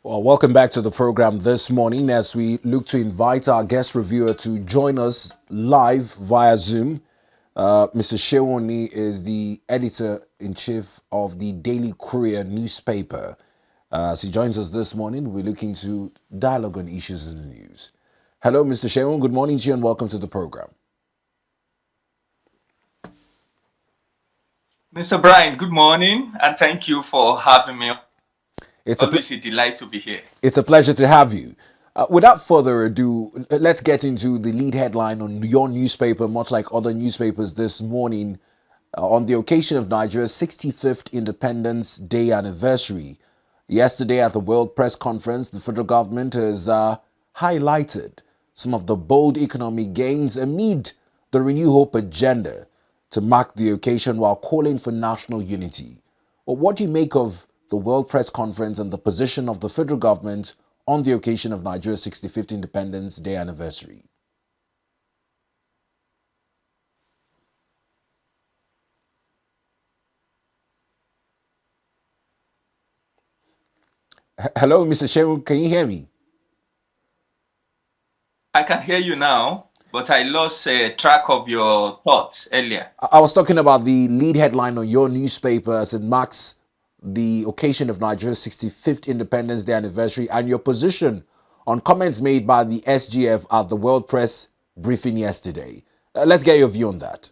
Well, welcome back to the program this morning as we look to invite our guest reviewer to join us live via Zoom. Mr. Seun Oni is the editor-in-chief of the Daily Courier newspaper. As he joins us this morning, we're looking to dialogue on issues in the news. Hello, Mr. Seun. Good morning to you and welcome to the program. Mr. Brian, good morning, and thank you for having me. It's Always a delight to be here. it's a pleasure to have you. Without further ado, let's get into the lead headline on your newspaper, much like other newspapers this morning, on the occasion of Nigeria's 65th Independence Day anniversary. Yesterday at the World Press Conference, the federal government has highlighted some of the bold economic gains amid the Renew Hope agenda to mark the occasion while calling for national unity. Well, what do you make of the World Press Conference and the position of the federal government on the occasion of Nigeria's 65th Independence Day anniversary? Hello, Mr. Shehu, can you hear me? I can hear you now, but I lost track of your thoughts earlier. I was talking about the lead headline on your newspaper as it marks the occasion of Nigeria's 65th Independence Day anniversary and your position on comments made by the SGF at the World Press briefing yesterday. Let's get your view on that.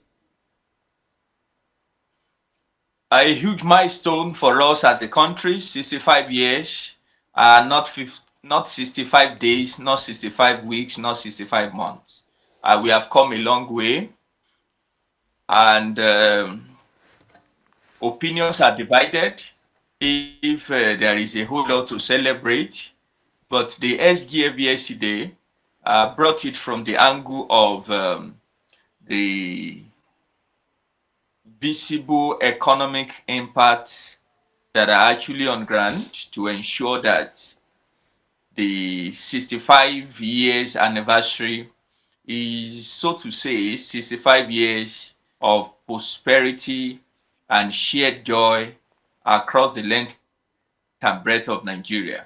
A huge milestone for us as a country, 65 years, not 65 days, not 65 weeks, not 65 months. We have come a long way, and opinions are divided if there is a whole lot to celebrate. But the SGF yesterday brought it from the angle of the visible economic impact that are actually on ground to ensure that the 65 years anniversary is, so to say, 65 years of prosperity and shared joy across the length and breadth of Nigeria.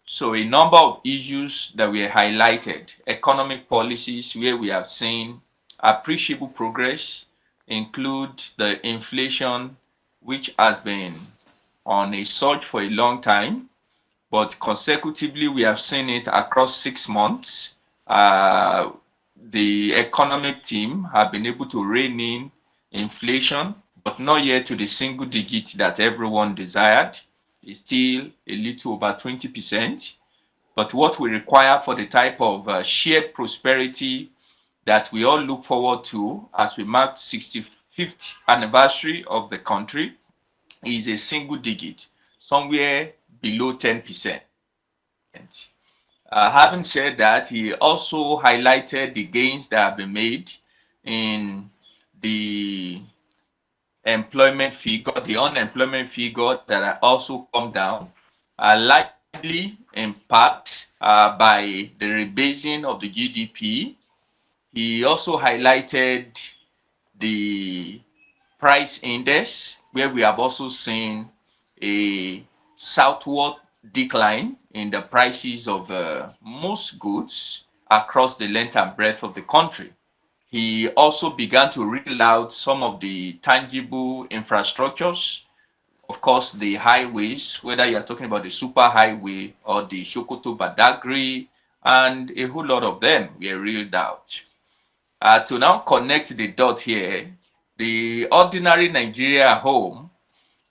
So a number of issues that were highlighted, economic policies where we have seen appreciable progress, include the inflation, which has been on a surge for a long time, but consecutively we have seen it across 6 months. The economic team have been able to rein in inflation, but not yet to the single digit that everyone desired. It's still a little over 20%. But what we require for the type of shared prosperity that we all look forward to as we mark 65th anniversary of the country is a single digit, somewhere below 10%. Having said that, he also highlighted the gains that have been made in the employment figure, the unemployment figure that have also come down, likely in part by the rebasing of the GDP. He also highlighted the price index, where we have also seen a southward decline in the prices of most goods across the length and breadth of the country. He also began to reel out some of the tangible infrastructures, of course, the highways, whether you're talking about the super highway or the Sokoto Badagry, and a whole lot of them were reeled out. To now connect the dot here, the ordinary Nigeria home,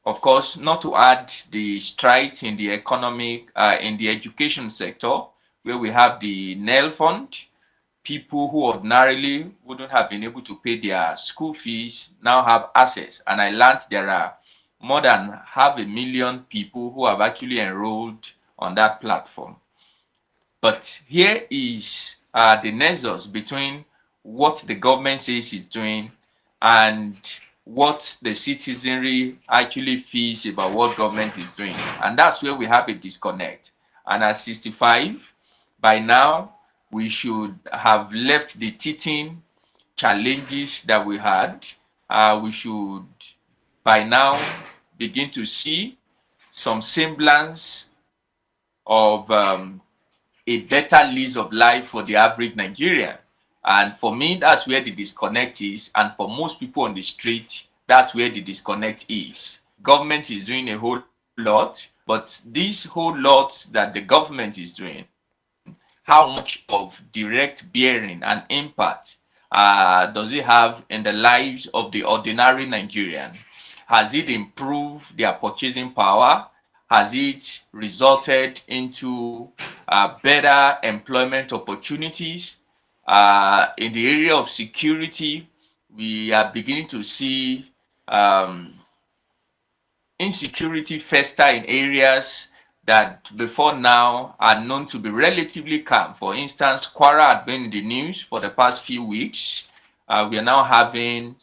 of course, not to add the strides in the economic, in the education sector, where we have the NEL fund, people who ordinarily wouldn't have been able to pay their school fees now have access. And I learned there are more than 500,000 people who have actually enrolled on that platform. But here is the nexus between what the government says is doing and what the citizenry actually feels about what government is doing. And that's where we have a disconnect. And at 65, by now, we should have left the teething challenges that we had. We should, by now, begin to see some semblance of a better lease of life for the average Nigerian. And for me, that's where the disconnect is. And for most people on the street, that's where the disconnect is. Government is doing a whole lot, but these whole lots that the government is doing, how much of direct bearing and impact does it have in the lives of the ordinary Nigerian? Has it improved their purchasing power? Has it resulted into better employment opportunities? In the area of security, we are beginning to see um, insecurity fester in areas that before now are known to be relatively calm. For instance, Kwara had been in the news for the past few weeks. We are now having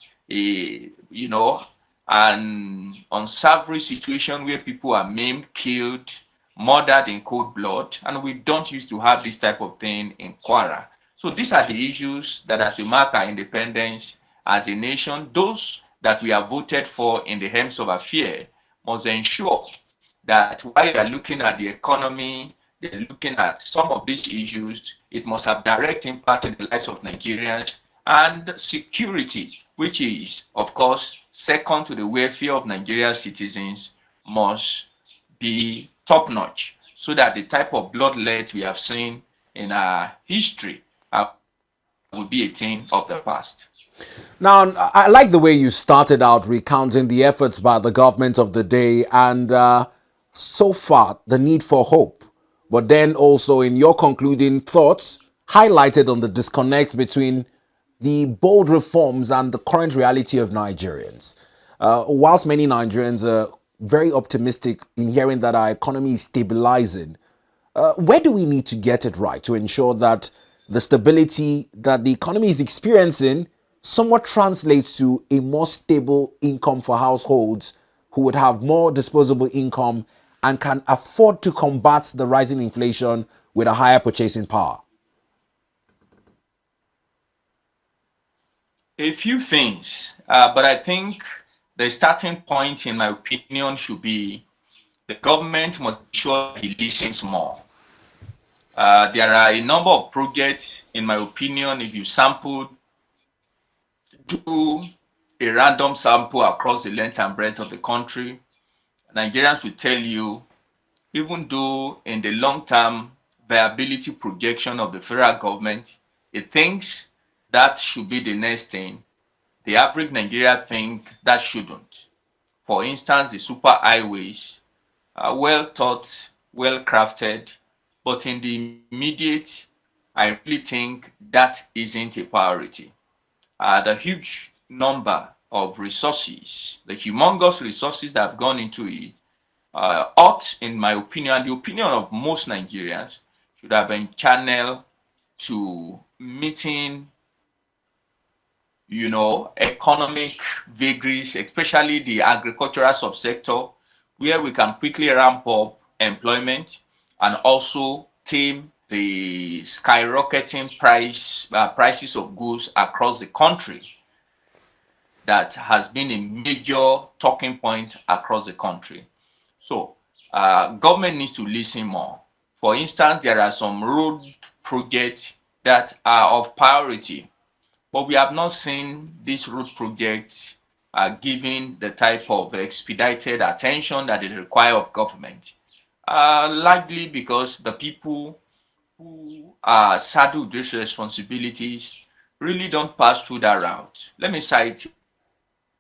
an unsavory situation where people are maimed, killed, murdered in cold blood, and we don't used to have this type of thing in Kwara. So these are the issues that, as we mark our independence as a nation, those that we have voted for in the helms of affairs must ensure that while they're looking at the economy, they're looking at some of these issues, it must have direct impact in the lives of Nigerians, and security, which is, of course, second to the welfare of Nigeria's citizens, must be top notch so that the type of bloodlet we have seen in our history will be a thing of the past. Now, I like the way you started out recounting the efforts by the government of the day and so far the need for hope. But then also in your concluding thoughts, highlighted on the disconnect between the bold reforms and the current reality of Nigerians. Whilst many Nigerians are very optimistic in hearing that our economy is stabilizing, where do we need to get it right to ensure that the stability that the economy is experiencing somewhat translates to a more stable income for households who would have more disposable income and can afford to combat the rising inflation with a higher purchasing power? A few things, but I think the starting point, in my opinion, should be the government must ensure he listens more. There are a number of projects, in my opinion, if you do a random sample across the length and breadth of the country, Nigerians will tell you, even though in the long-term viability projection of the federal government, it thinks that should be the next thing, the average Nigerian think that shouldn't. For instance, the super highways are well thought, well crafted, but in the immediate, I really think that isn't a priority. The huge number of resources, the humongous resources that have gone into it, ought, in my opinion, and the opinion of most Nigerians, should have been channeled to meeting, economic vagaries, especially the agricultural subsector, where we can quickly ramp up employment and also tame the skyrocketing prices of goods across the country that has been a major talking point across the country. So, government needs to listen more. For instance, there are some road projects that are of priority, but we have not seen these road projects given the type of expedited attention that is required of government. Likely because the people who are saddled with these responsibilities really don't pass through that route. Let me cite an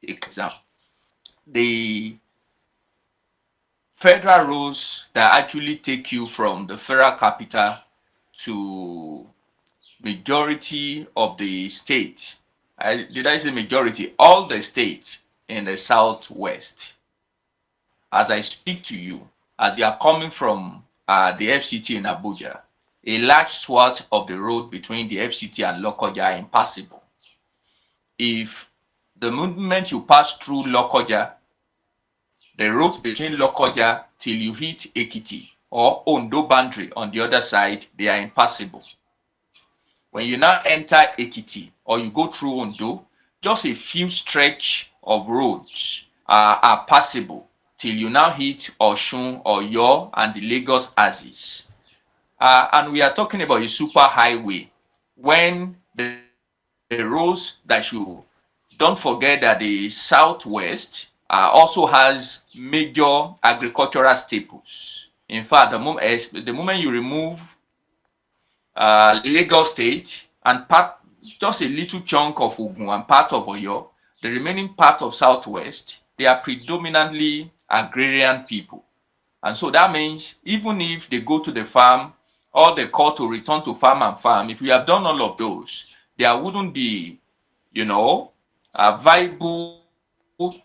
example. The federal roads that actually take you from the federal capital to majority of the state. Did I say majority? All the states in the southwest. As I speak to you, as you are coming from the FCT in Abuja, a large swath of the road between the FCT and Lokoja are impassable. If the moment you pass through Lokoja, the roads between Lokoja till you hit Ekiti or Ondo boundary on the other side, they are impassable. When you now enter Ekiti or you go through Ondo, just a few stretch of roads are passable till you now hit Osun, Oyo, and the Lagos axis. And we are talking about a super highway when the roads that you don't forget that the southwest also has major agricultural staples. In fact, the moment you remove Lagos State and just a little chunk of Ogun and part of Oyo, the remaining part of southwest, they are predominantly agrarian people. And so that means even if they go to the farm or they call to return to farm and farm, if we have done all of those, there wouldn't be, a viable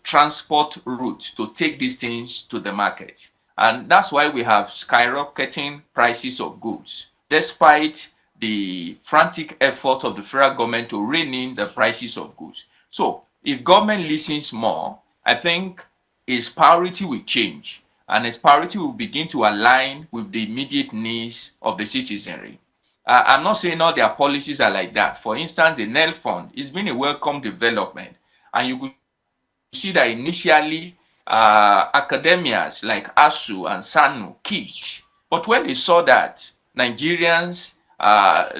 transport route to take these things to the market. And that's why we have skyrocketing prices of goods, despite the frantic effort of the federal government to rein in the prices of goods. So if government listens more, I think its priority will change and its priority will begin to align with the immediate needs of the citizenry. I'm not saying all their policies are like that. For instance, the NEL fund has been a welcome development, and you could see that initially academias like ASU and SANU kicked, but when they saw that Nigerians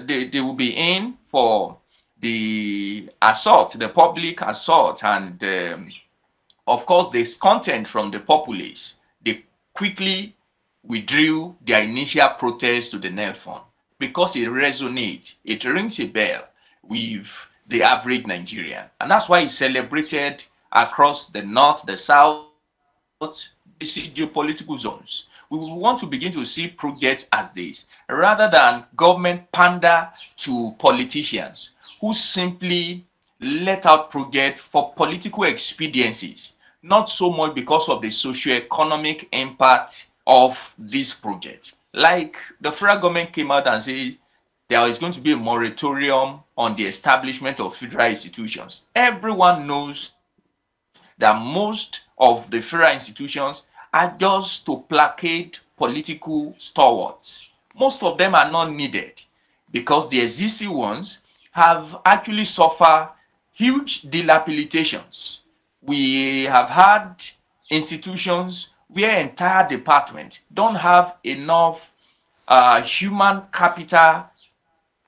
they will be in for the assault, the public assault, and of course, there's content from the populace. They quickly withdrew their initial protest to the NEL fund because it resonates, it rings a bell with the average Nigerian. And that's why it's celebrated across the north, the south, basic geopolitical zones. We will want to begin to see projects as this rather than government pander to politicians who simply let out projects for political expediencies, not so much because of the socio-economic impact of this project. Like the federal government came out and said there is going to be a moratorium on the establishment of federal institutions. Everyone knows that most of the federal institutions are just to placate political stalwarts. Most of them are not needed because the existing ones have actually suffered huge dilapidations. We have had institutions where entire departments don't have enough human capital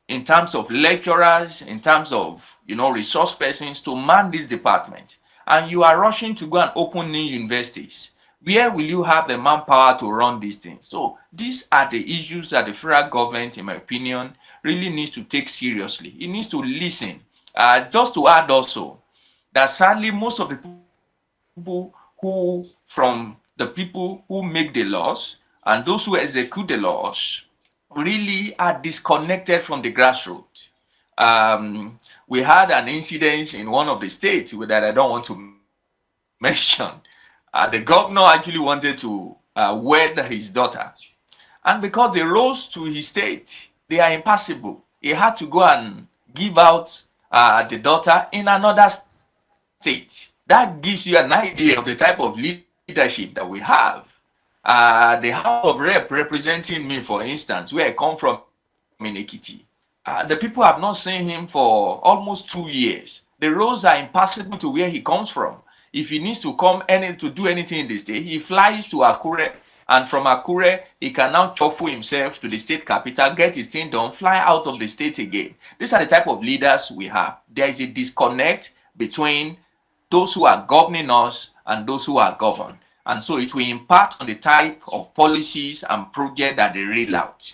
in terms of lecturers, in terms of resource persons to man this department. And you are rushing to go and open new universities. Where will you have the manpower to run these things? So these are the issues that the federal government, in my opinion, really needs to take seriously. It needs to listen. Just to add also, that sadly most of the people who make the laws and those who execute the laws really are disconnected from the grassroots. We had an incident in one of the states that I don't want to mention. The governor actually wanted to wed his daughter. And because the roads to his state, they are impassable, he had to go and give out the daughter in another state. That gives you an idea of the type of leadership that we have. The House of Rep representing me, for instance, where I come from in Ekiti, the people have not seen him for almost 2 years. The roads are impassable to where he comes from. If he needs to to do anything in the state, he flies to Akure, and from Akure, he can now shuffle himself to the state capital, get his thing done, fly out of the state again. These are the type of leaders we have. There is a disconnect between those who are governing us and those who are governed. And so it will impact on the type of policies and projects that they roll out.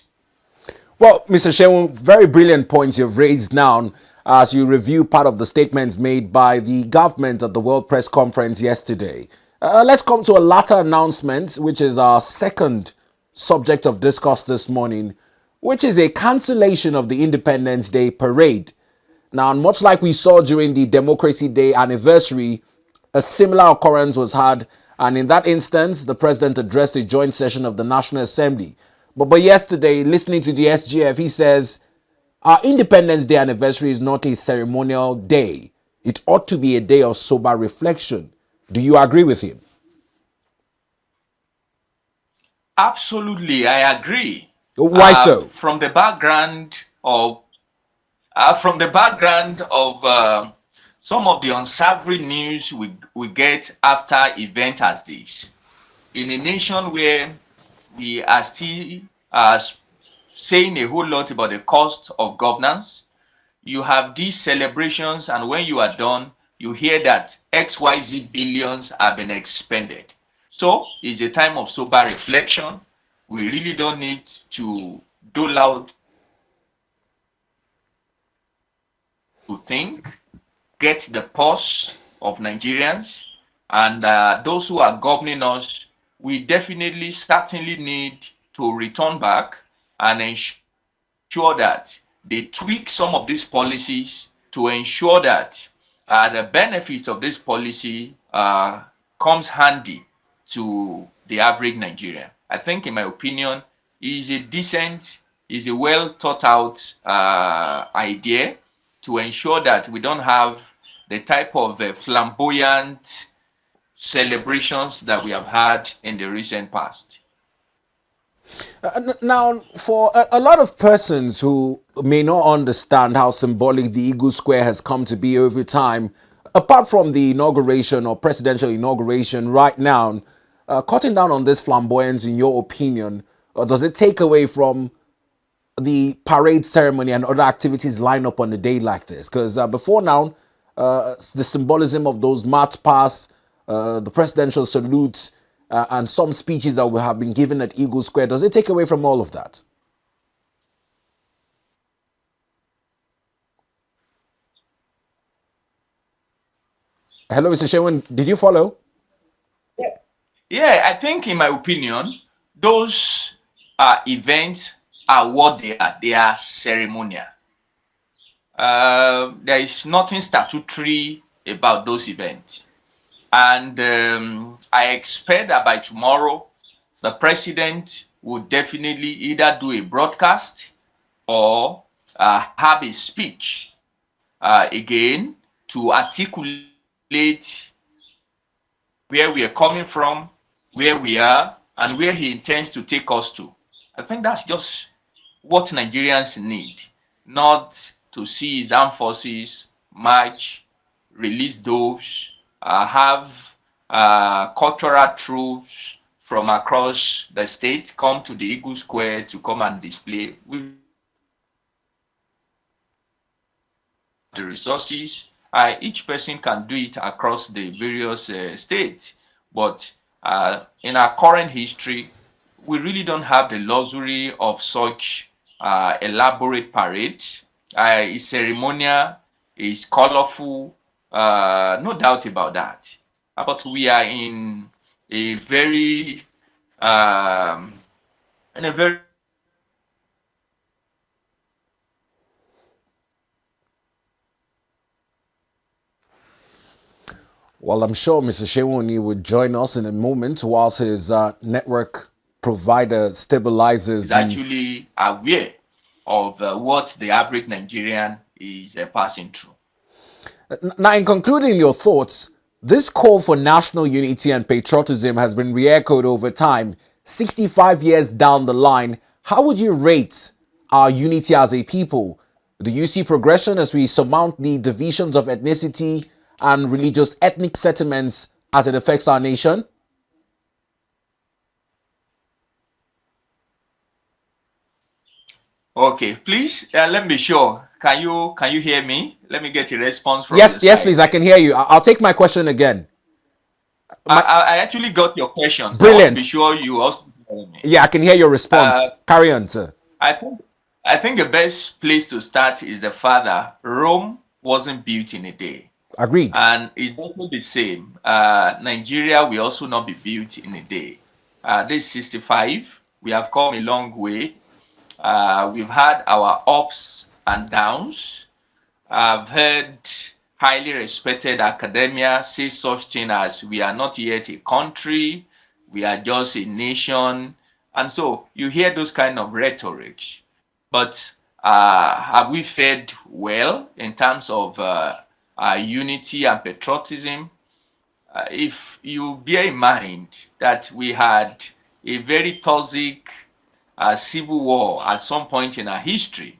Well, Mr. Seun, very brilliant points you've raised now as you review part of the statements made by the government at the World Press Conference yesterday. Let's come to a latter announcement, which is our second subject of discourse this morning, which is a cancellation of the Independence Day parade. Now, much like we saw during the Democracy Day anniversary, a similar occurrence was had, and in that instance, the president addressed a joint session of the National Assembly. But yesterday, listening to the SGF, he says, our Independence Day anniversary is not a ceremonial day. It ought to be a day of sober reflection. Do you agree with him? Absolutely, I agree. Why so? From the background of some of the unsavory news we get after events as this. in a nation where we are still uh, saying a whole lot about the cost of governance, you have these celebrations, and when you are done, you hear that XYZ billions have been expended. So it's a time of sober reflection. We really don't need to dole out to think, get the pulse of Nigerians, and those who are governing us, we definitely, certainly need to return back and ensure that they tweak some of these policies to ensure that the benefits of this policy comes handy to the average Nigerian. I think, in my opinion, is a decent, is a well thought out idea to ensure that we don't have the type of flamboyant celebrations that we have had in the recent past. Now, for a lot of persons who may not understand how symbolic the Eagle Square has come to be over time, apart from the inauguration or presidential inauguration right now, cutting down on this flamboyance, in your opinion, does it take away from the parade ceremony and other activities line up on a day like this? Because before now, the symbolism of those march past, the presidential salutes, and some speeches that will have been given at Eagle Square, does it take away from all of that? Hello, Mr. Sherwin, did you follow? Yeah, I think, in my opinion, those events are what they are. They are ceremonial. There is nothing statutory about those events. And I expect that by tomorrow, the president will definitely either do a broadcast or have a speech again to articulate where we are coming from, where we are, and where he intends to take us to. I think that's just what Nigerians need, not to see his armed forces march, release those, have cultural troops from across the state come to the Eagle Square to come and display. We've the resources. Each person can do it across the various states, but in our current history, we really don't have the luxury of such elaborate parades. It's ceremonial, it's colorful, no doubt about that. But we are a very um, in a very Well, I'm sure Mr. Seun Oni would join us in a moment whilst his network provider stabilizes is the. actually aware of what the average Nigerian is passing through. Now, in concluding your thoughts, this call for national unity and patriotism has been re-echoed over time. 65 years down the line, how would you rate our unity as a people? Do you see progression as we surmount the divisions of ethnicity and religious ethnic sentiments as it affects our nation? Okay, please let me be sure. Can you hear me? Let me get a response from Yes, your yes, please. side. I can hear you. I'll take my question again. I, My, I I actually got your question, so I want to be brilliant. sure you also hear me. Yeah, I can hear your Uh, response. Carry on, sir. I think I think the best place to start is the fact that Rome wasn't built in a day, Agreed. and it's also the same. Nigeria will also not be built in a day. This 65. We have come a long way. We've had our ups and downs. I've heard highly respected academia say such thing as we are not yet a country, we are just a nation. And so you hear those kind of rhetoric. But have we fared well in terms of unity and patriotism? If you bear in mind that we had a very toxic civil war at some point in our history,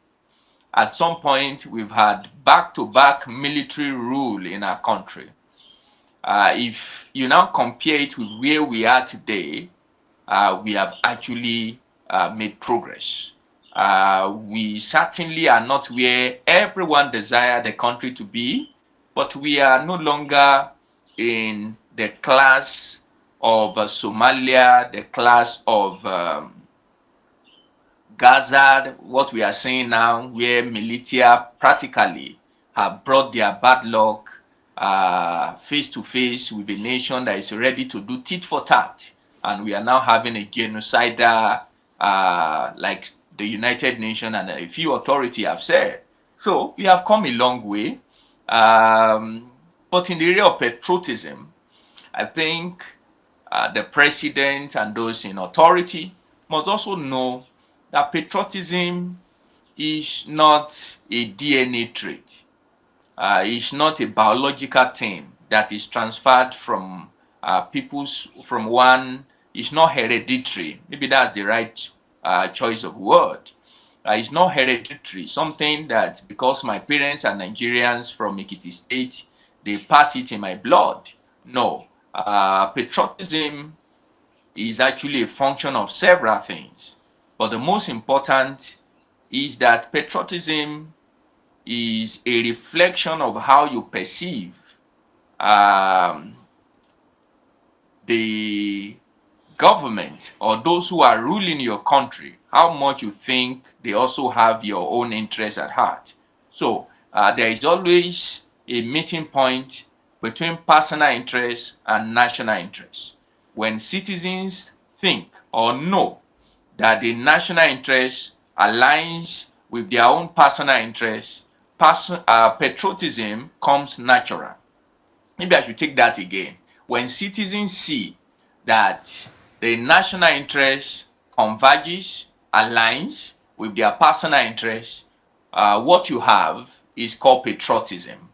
at some point we've had back-to-back military rule in our country. If you now compare it with where we are today, we have actually made progress. We certainly are not where everyone desires the country to be, but we are no longer in the class of Somalia, the class of Gaza, what we are seeing now, where militia practically have brought their bad luck face to face with a nation that is ready to do tit for tat. And we are now having a genocidal, like the United Nations and a few authorities have said. So we have come a long way. But in the area of patriotism, I think the president and those in authority must also know that patriotism is not a DNA trait. It's not a biological thing that is transferred from from one. It's not hereditary. Maybe that's the right choice of word. It's not hereditary. Something that because my parents are Nigerians from Ekiti State, they pass it in my blood. No, patriotism is actually a function of several things. But the most important is that patriotism is a reflection of how you perceive um, the government or those who are ruling your country, how much you think they also have your own interests at heart. So there is always a meeting point between personal interests and national interests. When citizens think or know that the national interest aligns with their own personal interests, patriotism comes natural. Maybe I should take that again. When citizens see that the national interest converges, aligns with their personal interest, what you have is called patriotism.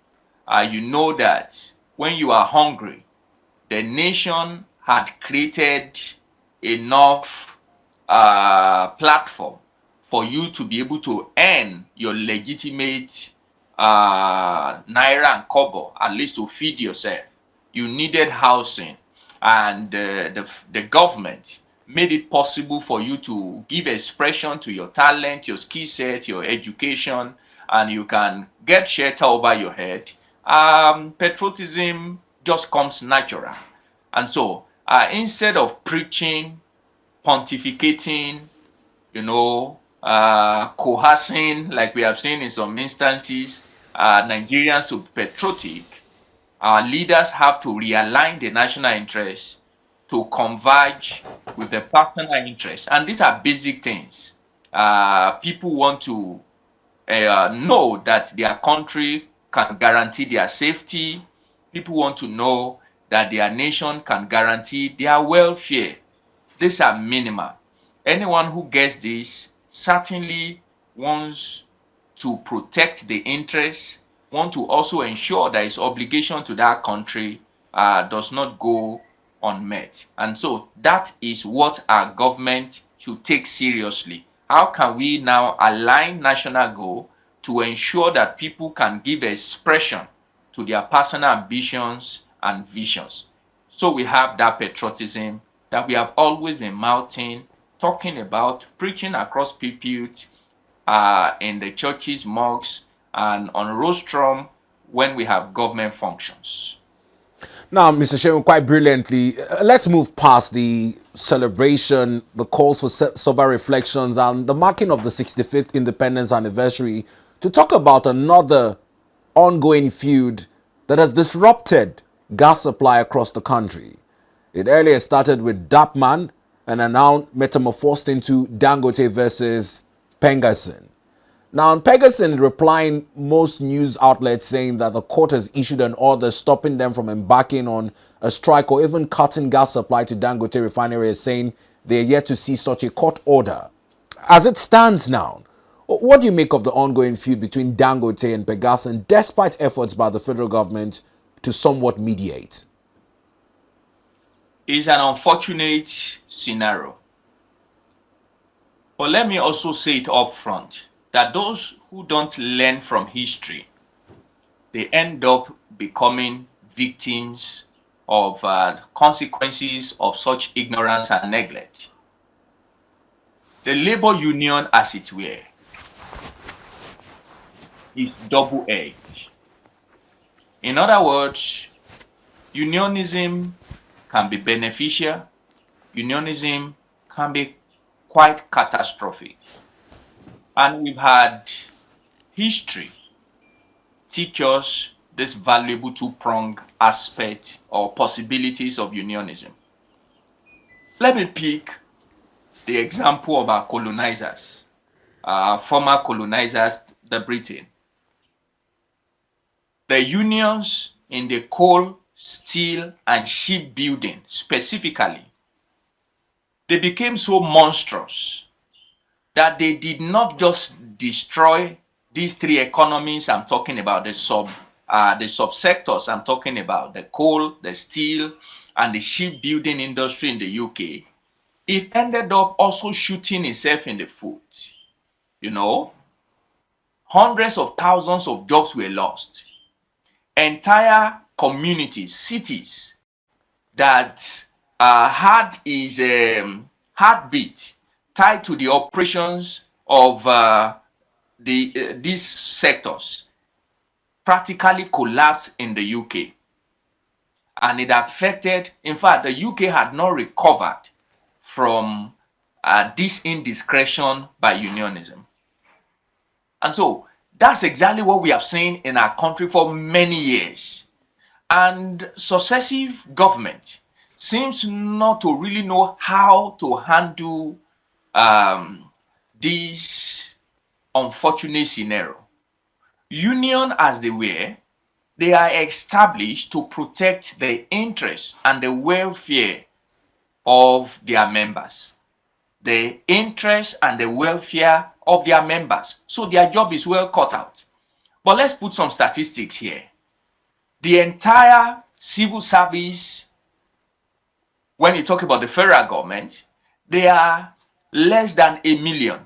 You know that when you are hungry, the nation had created enough platform for you to be able to earn your legitimate naira and kobo, at least to feed yourself. You needed housing, and the government made it possible for you to give expression to your talent, your skill set, your education, and you can get shelter over your head. Patriotism just comes natural. And so instead of preaching, pontificating, coercing, like we have seen in some instances, Nigerians to be patriotic, our leaders have to realign the national interest to converge with the personal interest. And these are basic things. People want to know that their country can guarantee their safety. People want to know that their nation can guarantee their welfare. These are minimal. Anyone who gets this certainly wants to protect the interests, want to also ensure that its obligation to that country does not go unmet. And so that is what our government should take seriously. How can we now align national goal to ensure that people can give expression to their personal ambitions and visions? So we have that patriotism that we have always been mouthing, talking about, preaching across pulpits, in the churches, mosques, and on rostrum when we have government functions. Now, Mr. Seun, quite brilliantly, let's move past the celebration, the calls for sober reflections, and the marking of the 65th independence anniversary to talk about another ongoing feud that has disrupted gas supply across the country. It earlier started with Dapman and are now metamorphosed into Dangote versus Pengasin. Now, on Pegasus replying, most news outlets saying that the court has issued an order stopping them from embarking on a strike or even cutting gas supply to Dangote Refinery, is saying they are yet to see such a court order. As it stands now, what do you make of the ongoing feud between Dangote and Pegasus, despite efforts by the federal government to somewhat mediate? It's an unfortunate scenario. But let me also say it up front that those who don't learn from history, they end up becoming victims of consequences of such ignorance and neglect. The labor union, as it were, is double-edged. In other words, unionism can be beneficial, unionism can be quite catastrophic. And we've had history teach us this valuable two-pronged aspect or possibilities of unionism. Let me pick the example of our colonizers, former colonizers, the Britain. The unions in the coal, steel, and shipbuilding specifically, they became so monstrous that they did not just destroy these three economies I'm talking about, the subsectors I'm talking about, the coal, the steel, and the shipbuilding industry in the UK. It ended up also shooting itself in the foot. You know, hundreds of thousands of jobs were lost. Entire communities, cities that had its heartbeat tied to the operations of these sectors practically collapsed in the UK. And it affected, in fact, the UK had not recovered from this indiscretion by unionism. And so that's exactly what we have seen in our country for many years. And successive government seems not to really know how to handle this unfortunate scenario. Union as they were, they are established to protect the interests and the welfare of their members. The interests and the welfare of their members. So their job is well cut out. But let's put some statistics here. The entire civil service, when you talk about the federal government, they are less than 1 million.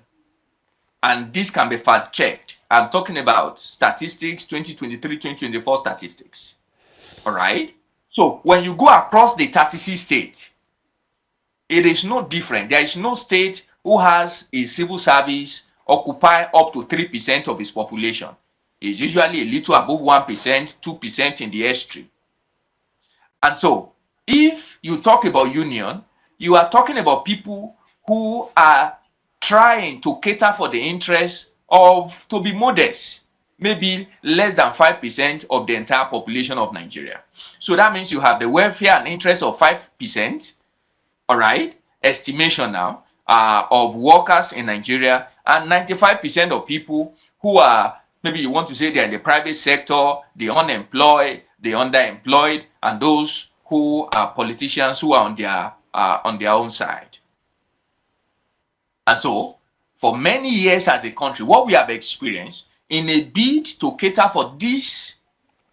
And this can be fact checked. I'm talking about statistics, 2023-2024 statistics. All right? So when you go across the 36 states, it is no different. There is no state who has a civil service occupy up to 3% of its population. It's usually a little above 1%, 2% in the extreme. And so, if you talk about union, you are talking about people who are trying to cater for the interests of, to be modest, maybe less than 5% of the entire population of Nigeria. So that means you have the welfare and interest of 5%, all right, estimation now, of workers in Nigeria, and 95% of people who are, maybe you want to say they're in the private sector, the unemployed, the underemployed, and those who are politicians who are on their own side. And so, for many years as a country, what we have experienced in a bid to cater for this,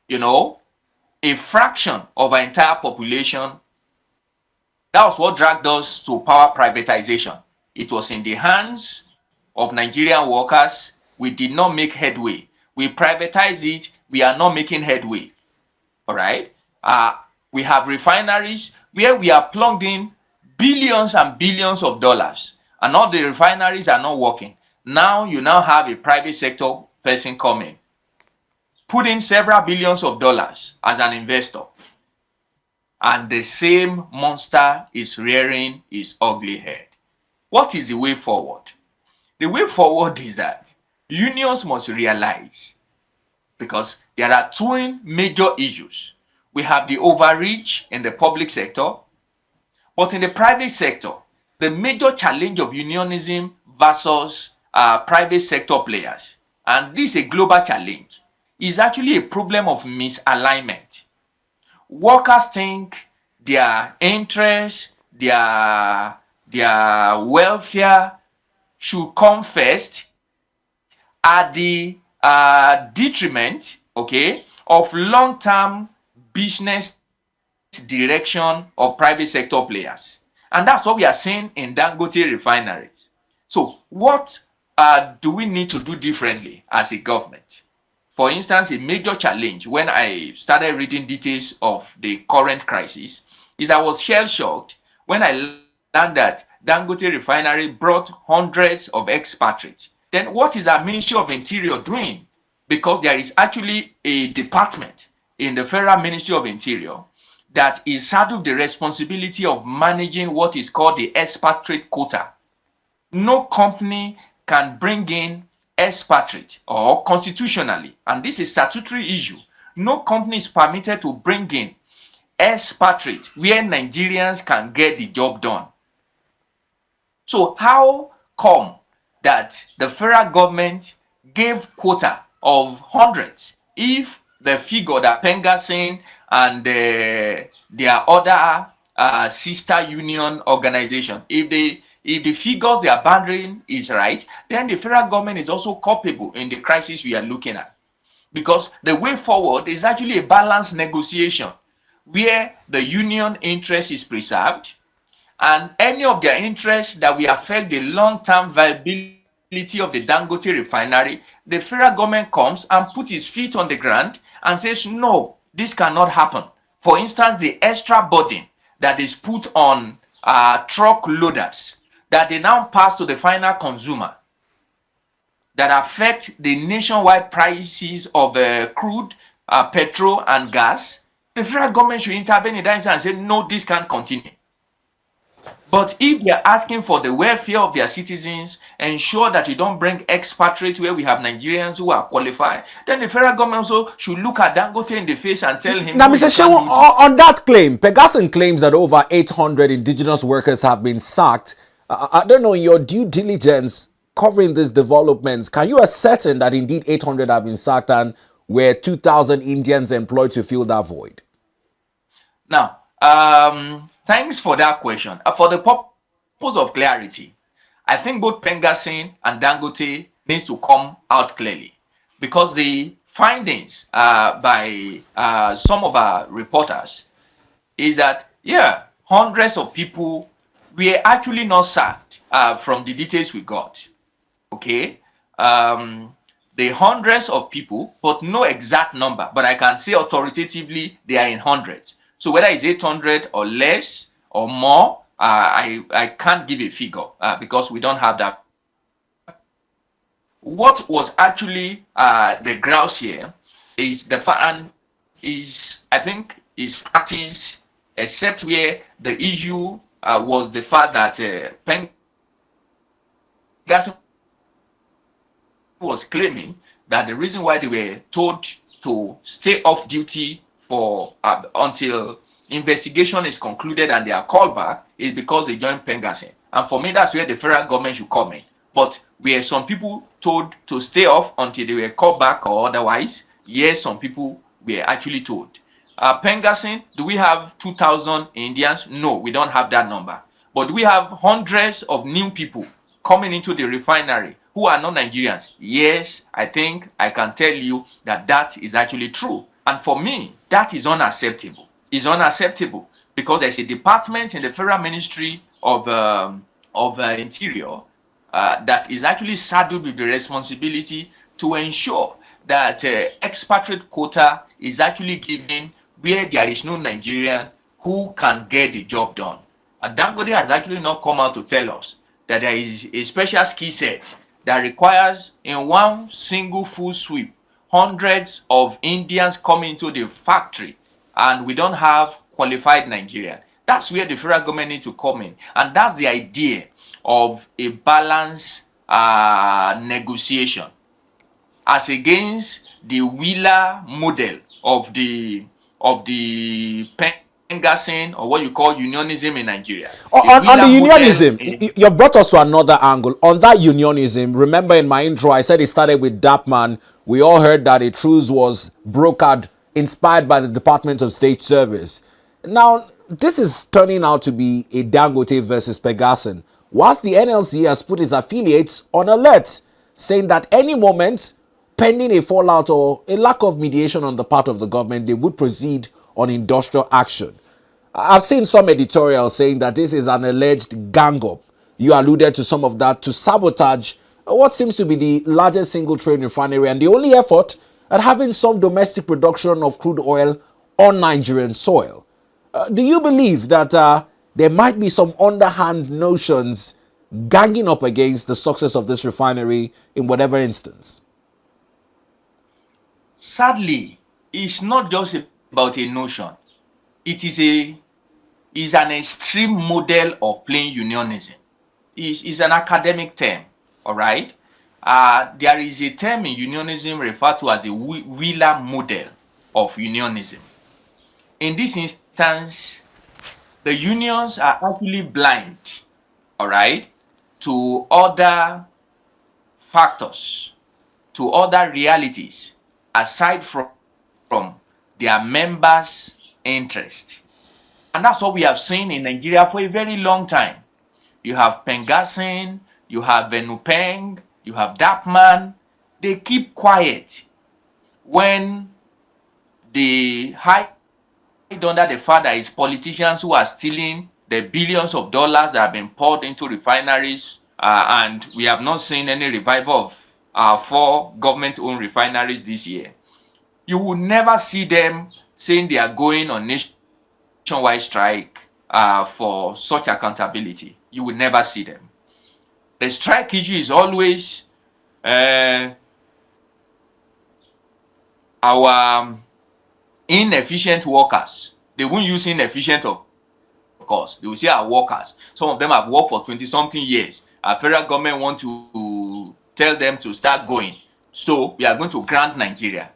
a fraction of our entire population, that was what dragged us to power privatization. It was in the hands of Nigerian workers. We did not make headway. We privatized it. We are not making headway. All right? We have refineries where we are plugged in billions and billions of dollars, and all the refineries are not working. Now you now have a private sector person coming, put in several billions of dollars as an investor, and the same monster is rearing its ugly head. What is the way forward? The way forward is that unions must realize, because there are two major issues. We have the overreach in the public sector, but in the private sector, the major challenge of unionism versus private sector players, and this is a global challenge, is actually a problem of misalignment. Workers think their interests, their welfare should come first at the detriment, of long-term business direction of private sector players. And that's what we are seeing in Dangote Refineries. So what do we need to do differently as a government? for instance, a major challenge when I started reading details of the current crisis is I was shell-shocked when I learned that Dangote Refinery brought hundreds of expatriates. Then what is our Ministry of Interior doing? Because there is actually a department in the Federal Ministry of Interior that is saddled with the responsibility of managing what is called the expatriate quota. No company can bring in expatriate, or constitutionally, and this is a statutory issue, no company is permitted to bring in expatriate where Nigerians can get the job done. So how come that the federal government gave quota of hundreds if the figure that Pengasin and their other sister union organization, if the figures they are boundary is right, then the federal government is also culpable in the crisis we are looking at. Because the way forward is actually a balanced negotiation where the union interest is preserved and any of their interests that will affect the long-term viability of the Dangote refinery, the federal government comes and puts its feet on the ground and says, no, this cannot happen. For instance, the extra burden that is put on truck loaders that they now pass to the final consumer that affect the nationwide prices of crude, petrol, and gas, the federal government should intervene in that and say, no, this can't continue. But if they're asking for the welfare of their citizens, ensure that you don't bring expatriates where we have Nigerians who are qualified, then the federal government also should look at Dangote in the face and tell him... Now, Mr. Seun, on that claim, Pegasin claims that over 800 indigenous workers have been sacked. I don't know, in your due diligence covering these developments, can you ascertain that indeed 800 have been sacked and were 2,000 Indians employed to fill that void? Now, thanks for that question. For the purpose of clarity, I think both Pengasin and Dangote needs to come out clearly because the findings by some of our reporters is that, yeah, hundreds of people were actually not sacked from the details we got. Okay? The hundreds of people, but no exact number, but I can say authoritatively they are in hundreds. So whether it's 800 or less or more, I can't give a figure because we don't have that. What was actually the grouse here is the fact, is I think is practice, except where the issue was the fact that Pengasin was claiming that the reason why they were told to stay off duty for until investigation is concluded and they are called back is because they joined Pengasin. And for me, that's where the federal government should come in. But were some people told to stay off until they were called back or otherwise? Yes, some people were actually told. Pengasin, do we have 2,000 Indians? No, we don't have that number. But do we have hundreds of new people coming into the refinery who are not Nigerians? Yes, I think I can tell you that that is actually true. And for me, that is unacceptable. It's unacceptable because there's a department in the Federal Ministry of Interior that is actually saddled with the responsibility to ensure that expatriate quota is actually given where there is no Nigerian who can get the job done. And Dangote has actually not come out to tell us that there is a special skill set that requires in one single full sweep hundreds of Indians coming into the factory and we don't have qualified Nigerians. That's where the federal government needs to come in. And that's the idea of a balanced negotiation as against the Wheeler model of the Pengasin, or what you call unionism in Nigeria. On the unionism, you've brought us to another angle. On that unionism, remember in my intro, I said it started with Dapman. We all heard that a truce was brokered, inspired by the Department of State Service. Now, this is turning out to be a Dangote versus Pegasin, whilst the NLC has put its affiliates on alert, saying that any moment, pending a fallout or a lack of mediation on the part of the government, they would proceed on industrial action. I've seen some editorials saying that this is an alleged gang-up. You alluded to some of that, to sabotage what seems to be the largest single train refinery and the only effort at having some domestic production of crude oil on Nigerian soil. Do you believe that there might be some underhand notions ganging up against the success of this refinery in whatever instance? Sadly, it's not just about a notion. It is an extreme model of plain unionism. Is an academic term, all right? There is a term in unionism referred to as the Wheeler model of unionism. In this instance, the unions are actually blind, all right, to other factors, to other realities aside from their members' interest. And that's what we have seen in Nigeria for a very long time. You have Pengassin, you have Venupeng, you have Dapman. They keep quiet when they hide under the fact that it's politicians who are stealing the billions of dollars that have been poured into refineries, and we have not seen any revival of our 4 government-owned refineries this year. You will never see them saying they are going on nationwide strike for such accountability. You will never see them. The strike issue is always uh, our inefficient workers. They won't use inefficient, of course. They will say our workers. Some of them have worked for 20-something years. Our federal government want to tell them to start going. So we are going to grant Nigeria.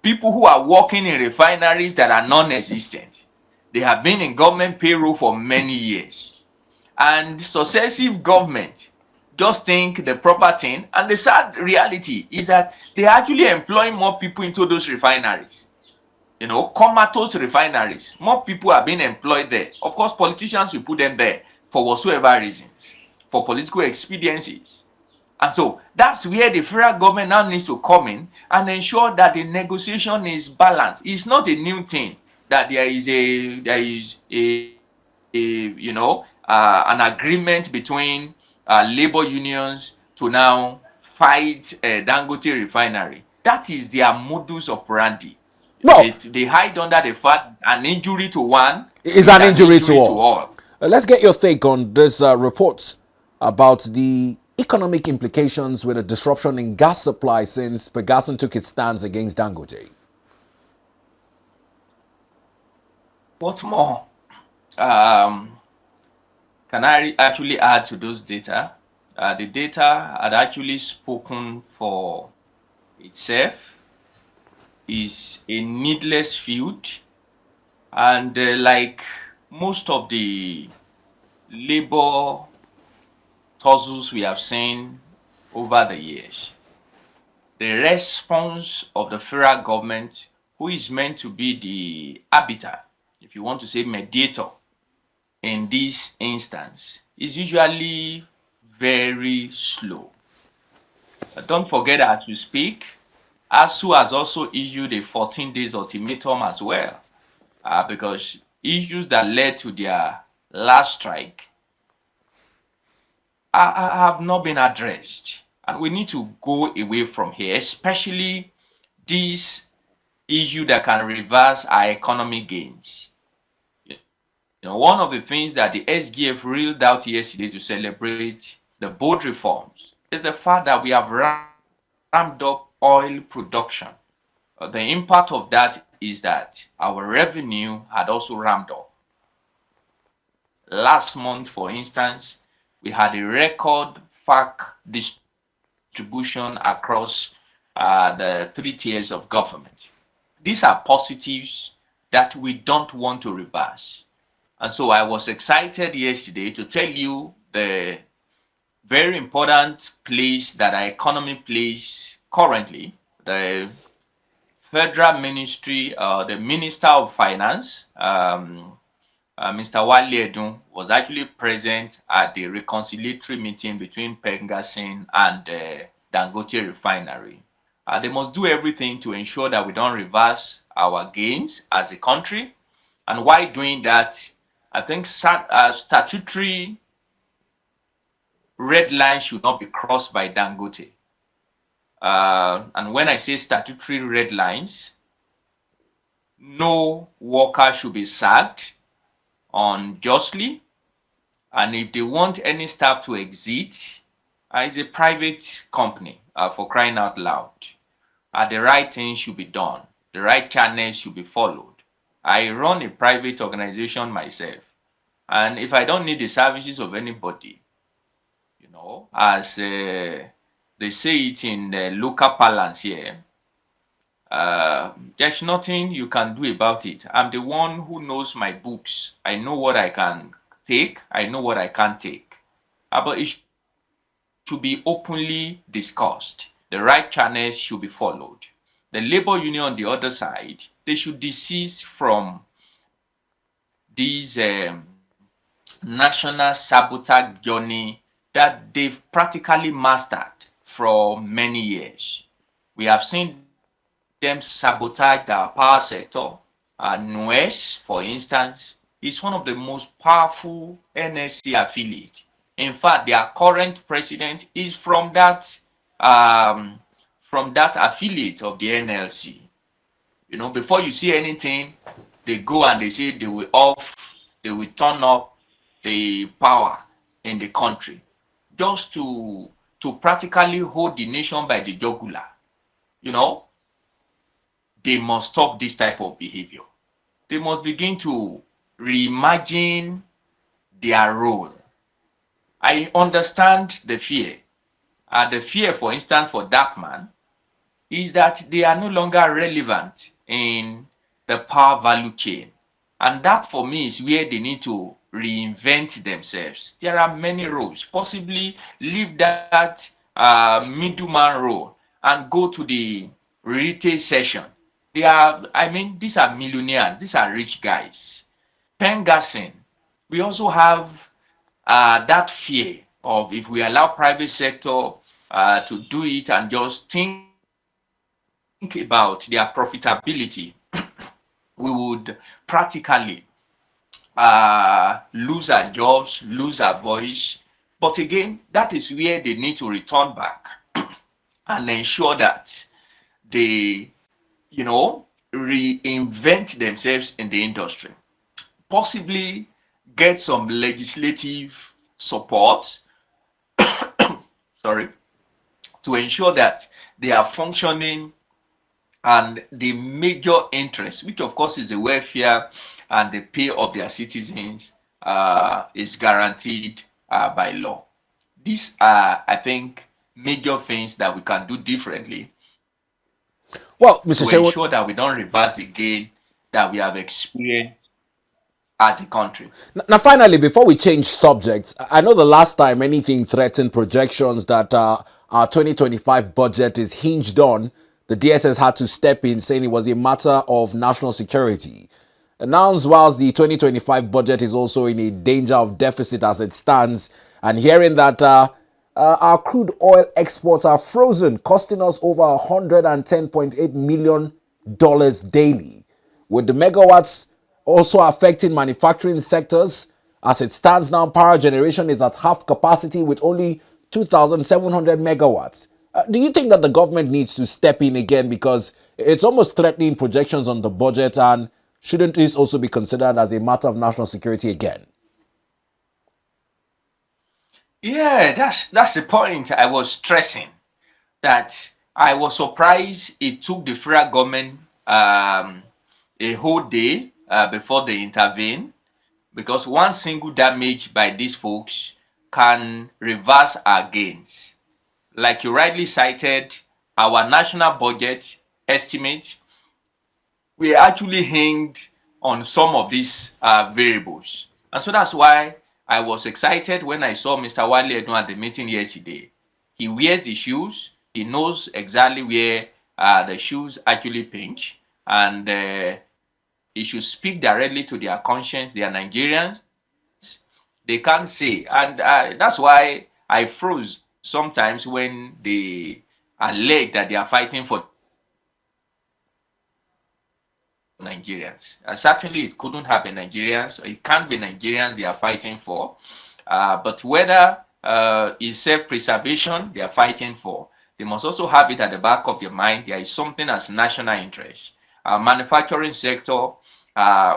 People who are working in refineries that are non-existent. They have been in government payroll for many years. And successive government just think the proper thing. And the sad reality is that they are actually employing more people into those refineries. Comatose refineries. More people are being employed there. Of course, politicians will put them there for whatsoever reasons, for political expediencies. And so that's where the federal government now needs to come in and ensure that the negotiation is balanced. It's not a new thing that there is an agreement between labor unions to now fight Dangote Refinery. That is their modus operandi. Well, They hide under the fact an injury to one is is an an injury to injury to all. all. Let's get your take on this report about the economic implications with a disruption in gas supply since Pegasan took its stance against Dangote. What more um, can I actually add to those data? The data had actually spoken for itself. Is a needless field, and like most of the labor tussles we have seen over the years, the response of the federal government, who is meant to be the arbiter, if you want to say mediator, in this instance, is usually very slow. Don't forget, as we speak, ASU has also issued a 14 days ultimatum as well, because issues that led to their last strike have not been addressed. And we need to go away from here, especially this issue that can reverse our economic gains. One of the things that the SGF reeled out yesterday to celebrate the bold reforms is the fact that we have ramped up oil production. The impact of that is that our revenue had also ramped up. Last month, for instance, we had a record FAC distribution across the 3 tiers of government. These are positives that we don't want to reverse. And so I was excited yesterday to tell you the very important place that our economy plays currently. The Federal Ministry, the Minister of Finance, Mr. Wale Edun, was actually present at the reconciliatory meeting between Pengassin and Dangote Refinery. They must do everything to ensure that we don't reverse our gains as a country. And while doing that, I think statutory red lines should not be crossed by Dangote. And when I say statutory red lines, no worker should be sacked unjustly. And if they want any staff to exit, it's a private company, for crying out loud. The right thing should be done. The right channels should be followed. I run a private organization myself. And if I don't need the services of anybody, as they say it in the local parlance here, there's nothing you can do about it. I'm the one who knows my books. I know what I can take. I know what I can't take. But it should be openly discussed. The right channels should be followed. The labor union on the other side, they should desist from these national sabotage journey that they've practically mastered for many years. We have seen them sabotage our power sector. NUES, for instance, is one of the most powerful NSC affiliates. In fact, their current president is from that affiliate of the NLC. Before you see anything, they go and they say they will turn up the power in the country just to practically hold the nation by the jugular. They must stop this type of behavior. They must begin to reimagine their role. I understand the fear. The fear, for instance, for Darkman is that they are no longer relevant in the power value chain. And that, for me, is where they need to reinvent themselves. There are many roles. Possibly leave that middleman role and go to the retail session. These are millionaires. These are rich guys. Pengassin. We also have that fear of, if we allow private sector to do it and just think about their profitability, we would practically lose our jobs, lose our voice. But again, that is where they need to return back and ensure that they, reinvent themselves in the industry. Possibly get some legislative support, sorry, to ensure that they are functioning and the major interest, which of course is the welfare and the pay of their citizens, is guaranteed by law. These are, I think, major things that we can do differently, Well, Mr. to Sherwood, ensure that we don't reverse the gain that we have experienced as a country. now finally, before we change subjects, I know the last time anything threatened projections that our 2025 budget is hinged on, the DSS had to step in, saying it was a matter of national security. And now, whilst the 2025 budget is also in a danger of deficit as it stands, and hearing that our crude oil exports are frozen, costing us over $110.8 million daily, with the megawatts also affecting manufacturing sectors. As it stands now, power generation is at half capacity with only 2,700 megawatts. Do you think that the government needs to step in again, because it's almost threatening projections on the budget, and shouldn't this also be considered as a matter of national security again? Yeah, that's the point I was stressing. That I was surprised it took the federal government a whole day before they intervene, because one single damage by these folks can reverse our gains. Like you rightly cited, our national budget estimate, we actually hinged on some of these variables. And so that's why I was excited when I saw Mr. Wale Edun at the meeting yesterday. He wears the shoes. He knows exactly where the shoes actually pinch. And he should speak directly to their conscience. They are Nigerians. They can't say. And that's why I froze sometimes when they allege that they are fighting for Nigerians. Certainly, it couldn't have been Nigerians. It can't be Nigerians they are fighting for. But whether it's self-preservation they are fighting for, they must also have it at the back of their mind. There is something as national interest. Manufacturing sector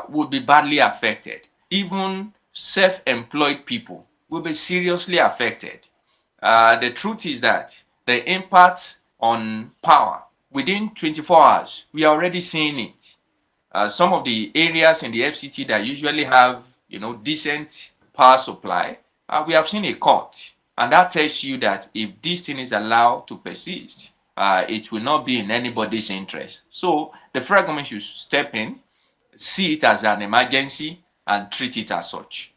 would be badly affected. Even self-employed people will be seriously affected. The truth is that the impact on power within 24 hours, we are already seeing it. Some of the areas in the FCT that usually have, decent power supply, we have seen a cut. And that tells you that if this thing is allowed to persist, it will not be in anybody's interest. So the federal government should step in, see it as an emergency, and treat it as such.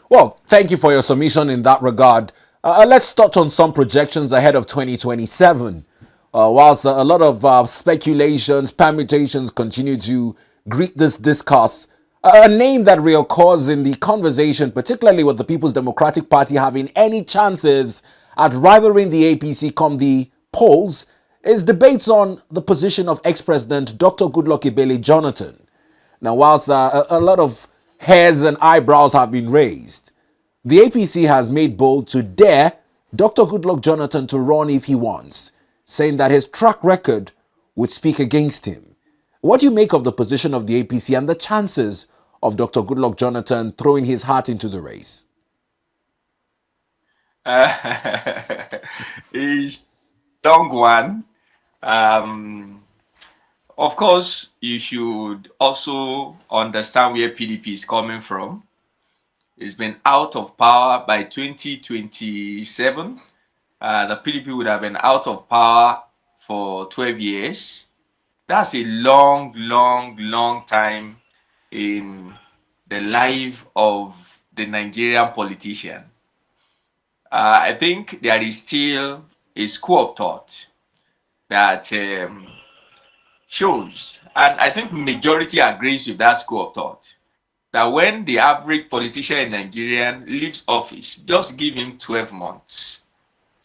Well, thank you for your submission in that regard. Let's touch on some projections ahead of 2027. Whilst a lot of speculations, permutations continue to greet this discourse, a name that reoccurs in the conversation, particularly with the People's Democratic Party having any chances at rivaling the APC come the polls, is debates on the position of ex-president Dr. Goodluck Ebele Jonathan. Now, whilst a lot of hairs and eyebrows have been raised, the APC has made bold to dare Dr. Goodluck Jonathan to run if he wants, saying that his track record would speak against him. What do you make of the position of the APC and the chances of Dr. Goodluck Jonathan throwing his hat into the race? It's long one. Um, of course, you should also understand where PDP is coming from. It's been out of power by 2027. The PDP would have been out of power for 12 years. That's a long, long, long time in the life of the Nigerian politician. I think there is still a school of thought that shows, and I think majority agrees with that school of thought, that when the average politician in Nigeria leaves office, just give him 12 months.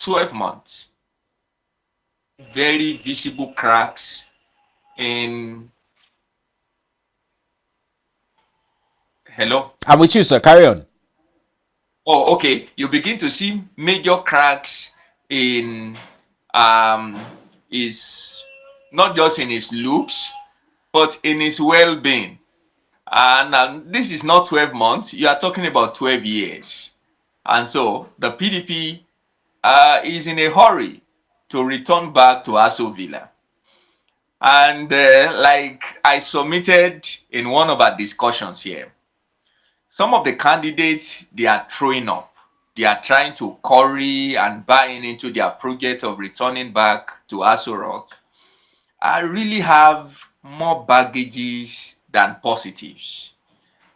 12 months. Very visible cracks in... Hello? I'm with you, sir. Carry on. Oh, okay. You begin to see major cracks in his, not just in his looks, but in his well-being. And this is not 12 months. You are talking about 12 years. And so the PDP is in a hurry to return back to Aso Villa. And like I submitted in one of our discussions here, some of the candidates they are throwing up, they are trying to curry and buy into their project of returning back to Aso Rock, I really have more baggages than positives.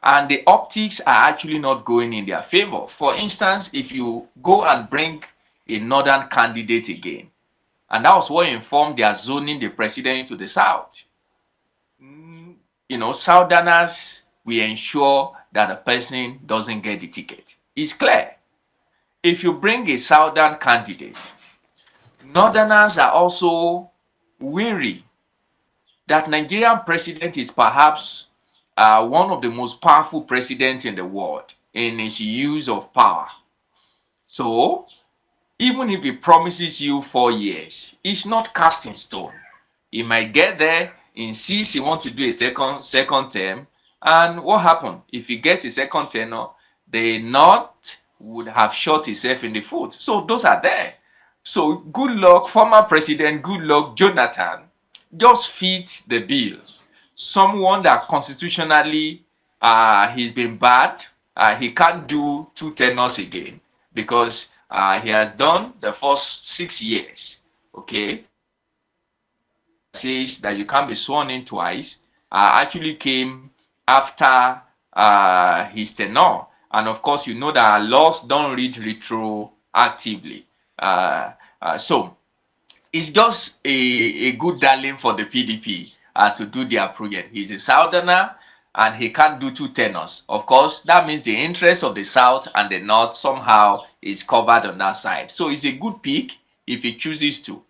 And the optics are actually not going in their favor. For instance, if you go and bring a northern candidate again, and that was what informed their zoning the president to the south. Southerners will ensure that the person doesn't get the ticket. It's clear. If you bring a southern candidate, northerners are also weary that Nigerian president is perhaps one of the most powerful presidents in the world in his use of power. So, even if he promises you 4 years, it's not cast in stone. He might get there, insist he wants to do a second term, and what happened? If he gets a second tenure, the North would have shot himself in the foot. So those are there. So good luck, former President Goodluck Jonathan just fits the bill. Someone that constitutionally he's been bad, he can't do 2 tenures again because he has done the first 6 years. Okay, says that you can't be sworn in twice. Actually came after his tenure, and of course you know that our laws don't read retroactively. So it's just a good darling for the PDP to do their project. He's a southerner and he can't do 2 tenures. Of course, that means the interest of the south and the north somehow is covered on that side. So it's a good pick if he chooses to.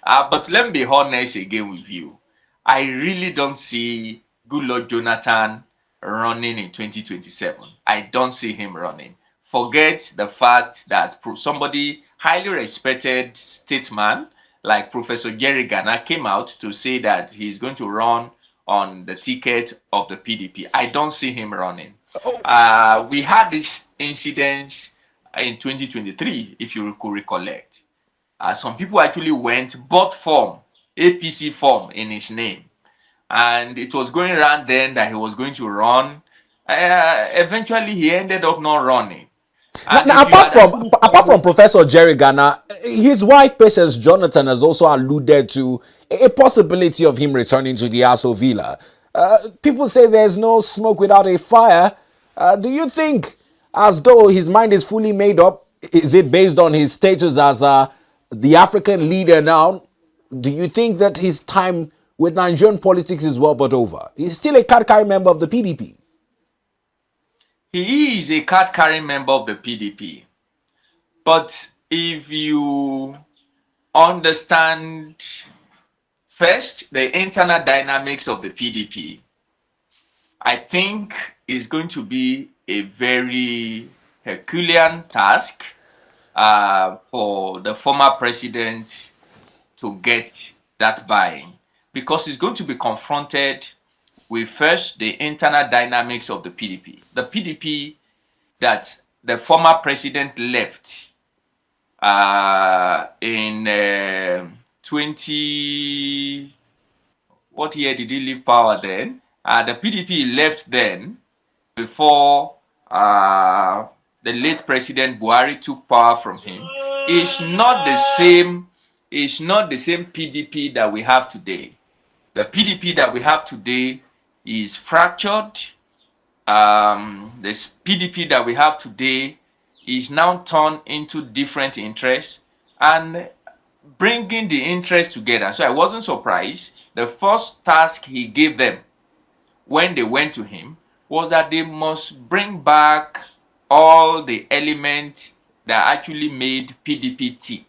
But let me be honest again with you. I really don't see Goodluck Jonathan running in 2027. I don't see him running. Forget the fact that somebody highly respected statesman like Professor Jerry Gana, came out to say that he's going to run on the ticket of the PDP. I don't see him running. We had this incident in 2023, if you could recollect. Some people actually went, bought form, APC form in his name. And it was going around then that he was going to run. Eventually, he ended up not running. And Now, if you had actually apart from followed, Professor Jerry Garner, his wife Patience Jonathan has also alluded to a possibility of him returning to the Aso Villa. People say there's no smoke without a fire. Do you think, as though his mind is fully made up, is it based on his status as the African leader now? Do you think that his time with Nigerian politics is well but over? He's still a card carrying member of the PDP. he is a card carrying member of the PDP. But if you understand first the internal dynamics of the PDP, I think it's going to be a very Herculean task for the former president to get that buy-in, because he's going to be confronted with first the internal dynamics of the PDP. The PDP that the former president left in 20, what year did he leave power then? The PDP left then before the late President Buhari took power from him. It's not the same. It's not the same PDP that we have today. The PDP that we have today is fractured. This PDP that we have today is now turned into different interests and bringing the interests together. So I wasn't surprised. The first task he gave them when they went to him was that they must bring back all the elements that actually made PDP tick.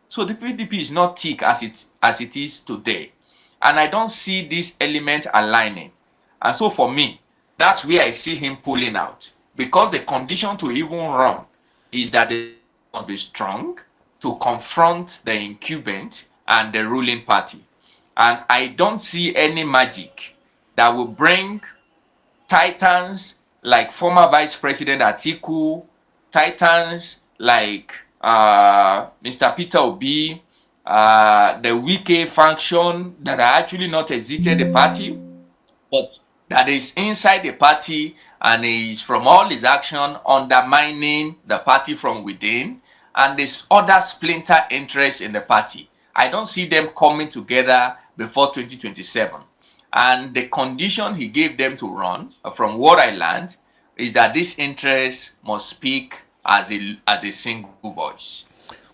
So the PDP is not tick as it is today. And I don't see this element aligning. And so for me, that's where I see him pulling out. Because the condition to even run is that they must be strong to confront the incumbent and the ruling party. And I don't see any magic that will bring titans like former Vice President Atiku, titans like Mr. Peter Obi, the Wike faction that are actually not exited the party, but that is inside the party and is from all his action undermining the party from within, and there's other splinter interests in the party. I don't see them coming together before 2027. And the condition he gave them to run, from what I learned, is that this interest must speak as a single voice.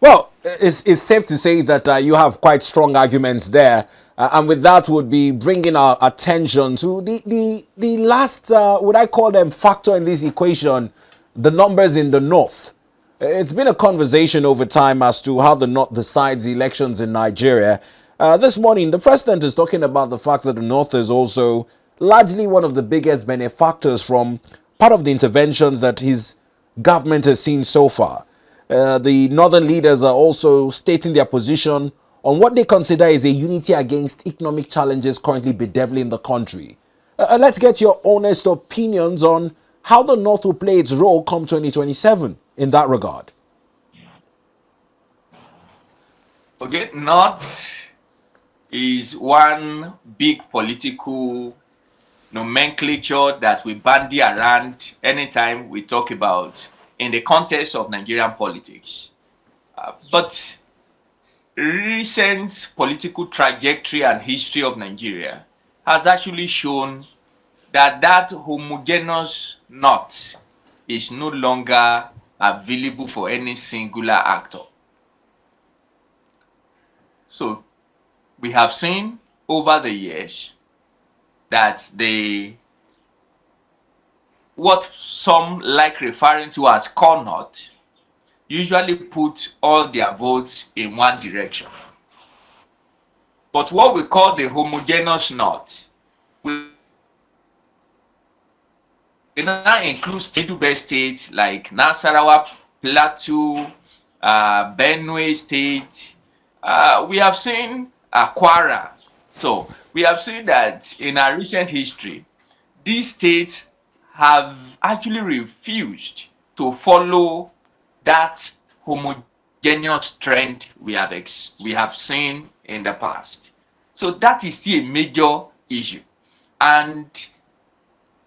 Well, it's safe to say that you have quite strong arguments there. And with that would be bringing our attention to the last, would I call them, factor in this equation, the numbers in the north. It's been a conversation over time as to how the north decides elections in Nigeria. This morning, the president is talking about the fact that the north is also largely one of the biggest benefactors from part of the interventions that his government has seen so far. The northern leaders are also stating their position on what they consider is a unity against economic challenges currently bedeviling the country. Let's get your honest opinions on how the North will play its role come 2027 in that regard. Okay, North is one big political nomenclature that we bandy around anytime we talk about in the context of Nigerian politics. But recent political trajectory and history of Nigeria has actually shown that that homogeneous North is no longer available for any singular actor. So we have seen over the years that what some like referring to as core North usually put all their votes in one direction. But what we call the homogeneous North, we now include Middle-based states like Nasarawa, Plateau, Benue State, We have seen Kwara. So we have seen that in our recent history, these states have actually refused to follow that homogeneous trend we have seen in the past. So that is still a major issue. And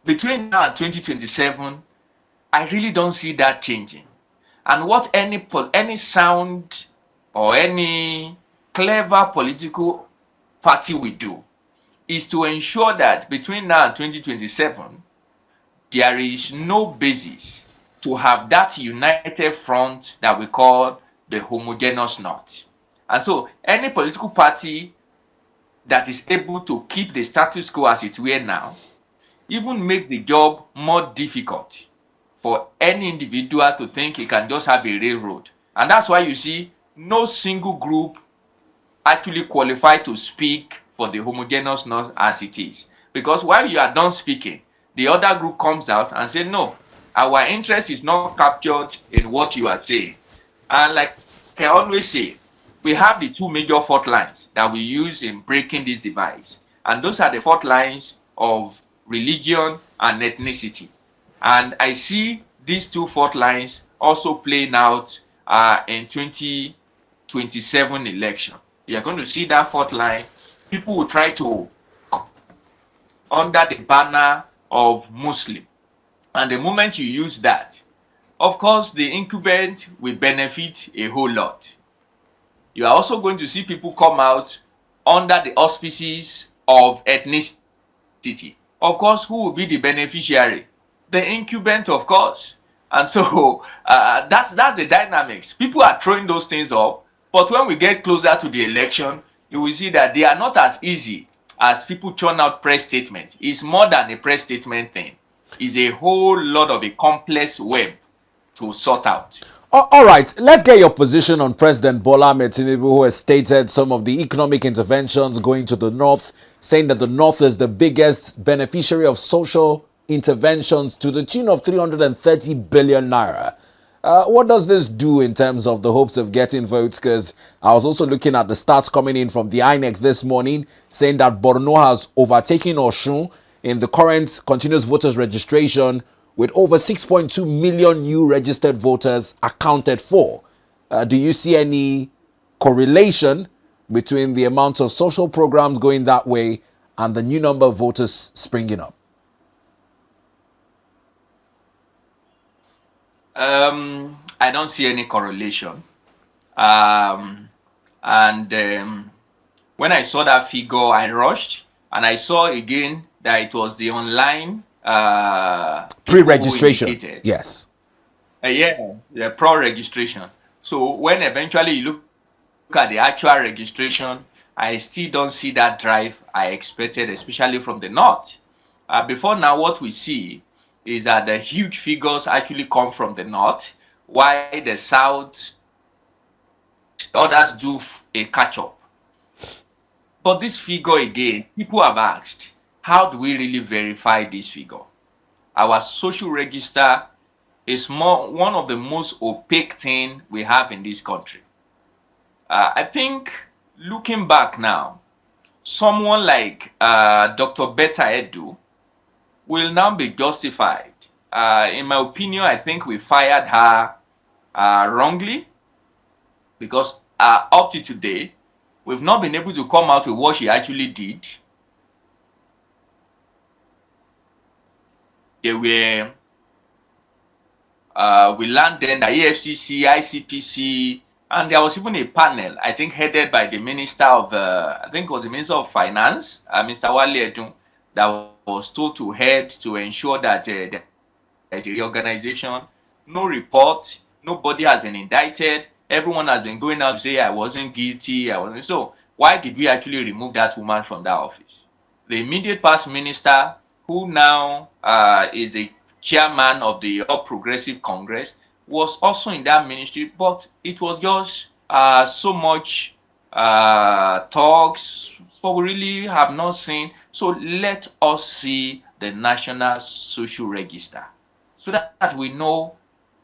between now and 2027, I really don't see that changing. And what any sound or any clever political party will do is to ensure that between now and 2027, there is no basis to have that united front that we call the homogeneous North. And so any political party that is able to keep the status quo as it were now, even make the job more difficult for any individual to think he can just have a railroad. And that's why you see no single group actually qualified to speak for the homogeneous North as it is. Because while you are done speaking, the other group comes out and say, no, our interest is not captured in what you are saying. And like I always say, we have the two major fault lines that we use in breaking this divide. And those are the fault lines of religion and ethnicity. And I see these two fault lines also playing out in 2027 election. You're going to see that fault line. People will try to under the banner of Muslim. And the moment you use that, of course, the incumbent will benefit a whole lot. You are also going to see people come out under the auspices of ethnicity. Of course, who will be the beneficiary? The incumbent, of course. And so that's the dynamics. People are throwing those things up, but when we get closer to the election, you will see that they are not as easy as people churn out press statement. It's more than a press statement thing. It's a whole lot of a complex web to sort out. All right, let's get your position on President Bola Ahmed Tinubu, who has stated some of the economic interventions going to the North, saying that the North is the biggest beneficiary of social interventions to the tune of 330 billion naira. What does this do in terms of the hopes of getting votes? Because I was also looking at the stats coming in from the INEC this morning, saying that Borno has overtaken Osun in the current continuous voters registration with over 6.2 million new registered voters accounted for. Do you see any correlation between the amount of social programs going that way and the new number of voters springing up? I don't see any correlation. And when I saw that figure, I rushed, and I saw again that it was the online pre-registration. Yes. Yeah, the pro-registration. So when eventually you look at the actual registration, I still don't see that drive I expected, especially from the North. Before now, what we see is that the huge figures actually come from the North, while the South, others do a catch-up. But this figure again, people have asked, how do we really verify this figure? Our social register is one of the most opaque things we have in this country. I think looking back now, someone like Dr. Betta Edu will now be justified. In my opinion, I think we fired her wrongly, because up to today, we've not been able to come out with what she actually did. They were, we learned then that EFCC, ICPC, and there was even a panel, I think headed by the Minister of, I think it was the Minister of Finance, Mr. Wale Edun, that was told to head to ensure that there is a reorganization. No report, nobody has been indicted. Everyone has been going out to say, I wasn't guilty. So why did we actually remove that woman from that office? The immediate past minister, who now is the chairman of the All Progressive Congress, was also in that ministry, but it was just so much talks, but we really have not seen. So let us see the National Social Register, so that we know